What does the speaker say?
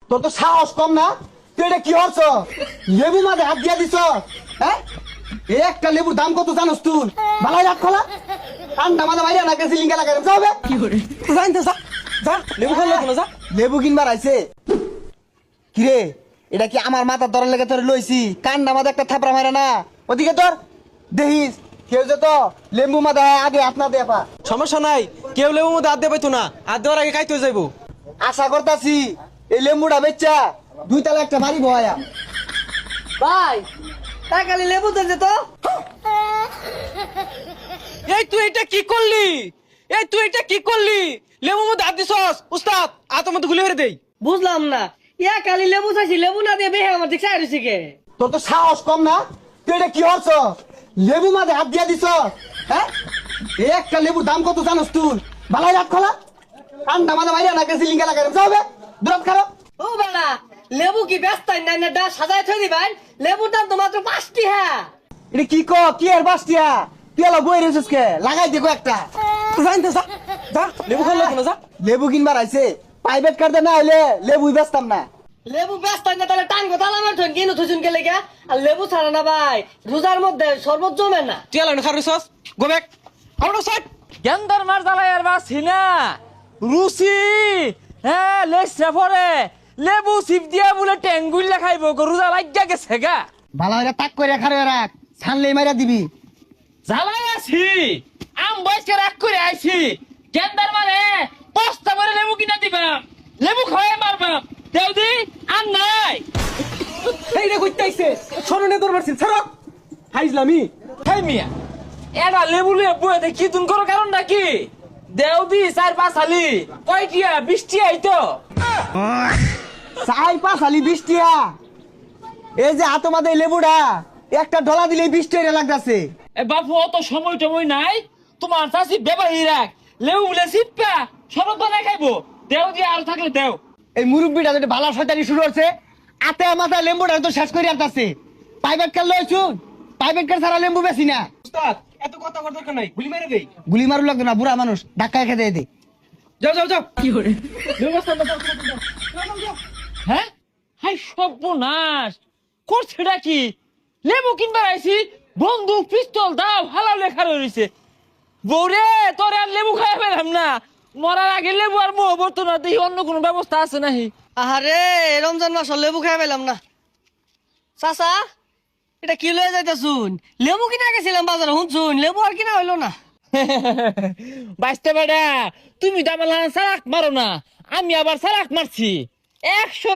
তোর তো সাহস কম না, তুই এটা কি হচ্ছ? লেবু মাঝে হাত দিয়া দিছ, হ্যাঁ? এই একটা লেবুর দাম কত জানোস তুই? বালাই রাত খোলা ঠান্ডা মাঝে বাইরে না গেছে লিঙ্গা লাগাই যাবে জানতে যা যা লেবু খাওয়া লাগলো যা। লেবু কিনবার আইছে কিরে, এটা কি আমার মাথার দরের লেগে তোর লইছি? কান্না মাঝে একটা থাপড়া মারে না, ওদিকে তোর দেখিস কেউ যে তো লেবু মাঝে আগে হাত না দেয়া পা। সমস্যা নাই, কেউ লেবু মধ্যে হাত দিয়ে পাইতো না, হাত দেওয়ার আগে খাইতে যাইবো। আশা করতাছি এই লেম্বুটা বেচা 2 তলা একটা বাড়ি বয়া। ভাই টাকালি লেবু দেন তো। এই তুই এটা কি করলি? লেবুর মধ্যে হাত দিছস উস্তাদ, হাতের মধ্যে গুলি করে দেই। বুঝলাম না, ইয়া কালি লেবু চাইছি, লেবু না দিয়ে বেহে আমার দিকে আইছি কে? তোর তো সাহস কম না, তুই এটা কি হচ্ছ? লেবু মাঝে হাত দিয়া দিছ, হ্যাঁ? এই একটা লেবুর দাম কত জানোস তুই? বালাই রাত খোলা ঠান্ডা মাঝে বাইরে না গেছে লিঙ্গা লাগাই যাবে দূরত খারাপ। ও বেলা লেবু কি ব্যস্ত নাই না, ডা সাজায় থই দিবেন। লেবুর দাম তো মাত্র 5টি। হ্যাঁ এটা কি কি আর বাসটিয়া তুই এলা বই রেছিস কে? লাগাই দেখো একটা জানতে যা যা লেবু খাওয়া লাগলো যা। লেবু কিনবার আইছে, প্রাইভেট কার্ডে না হইলে লেবুই বেচতাম না। লেবু ব্যস্ত না, তাহলে টান কথা আমার থন কিনো থুসুন কে লেগা। আর লেবু ছাড়া না ভাই রোজার মধ্যে শরবত জমে না। তুই এলা খারুছস গো ব্যাক আউট সাইড। কেন্দার মার জ্বালাই আর বাসি না রুচি। হ্যাঁ লেসরা পরে লেবু সিপ দিয়া বলে টেঙ্গুইলা খাইব, গরুজা লাগিয়া গেছে গা। ভালো হইলে তাক করে খারে রাখ, ছানলেই মাইরা দিবি। জ্বালাই আছি আম বয়সকে রাগ করে আইছি। কেন্দার মারে বস্তা করে লেবু কিনা দিবাম, লেবু খাওয়াই মারবাম। দেউদি আর নাই। এই রে কইতাইছে সরনে দরবার ছিল ছাড়ক হাইজলামি। হেই মিয়া এটা লেবু লিয়ে বয়ে দে কি তুন করো কারণ নাকি? দেউদি 4-5 হালি কয়টিয়া 20টি আইতো। চাই পাঁচ আলি 20 টিয়া। এই যে হাতো মাদে লেবুটা একটা ডলা দিলে 20 টাকা লাগতাছে। এ বাপু অত সময় টময় নাই, তোমার চাষি বেবাহি রাখ। লেবু বলে সিপা শরবত বানাই খাইবো। দেও দিয়ে আর থাকলে দেও। এই মুরব্বিটা যদি ভালো শয়তানি শুরু হচ্ছে, আতে মাথা লেম্বুটা তো শেষ করে আনতাছে। প্রাইভেট কার লইছুন, প্রাইভেট কার ছাড়া লেম্বু বেশি না। উস্তাদ এত কথা বলার দরকার নাই, গুলি মেরে দেই। গুলি মারু লাগতো না, বুড়া মানুষ ধাক্কা খেতে দে। যাও যাও যাও। কি করে? ব্যবস্থা দাও। হ্যাঁ হাই সর্বনাশ করছেটা কি? লেবু কিনবার আইছি, বন্দুক পিস্তল দাও হালা লেখা রয়েছে। বৌরে তোরে আর লেবু খাই পেলাম না, মরার আগে লেবু আর মোহ বর্ত না। দেখি অন্য কোনো ব্যবস্থা আছে নাহি। আহারে রমজান মাস লেবু খাই পেলাম না। চাচা এটা কি লয়ে যাইতাছুন? লেবু কিনা গেছিলাম বাজারে, শুনছুন লেবু আর কিনা হইলো না। বাঁচতে বেড়া তুমি তো আমার সারাক মারো না, আমি আবার সারাক মারছি। 100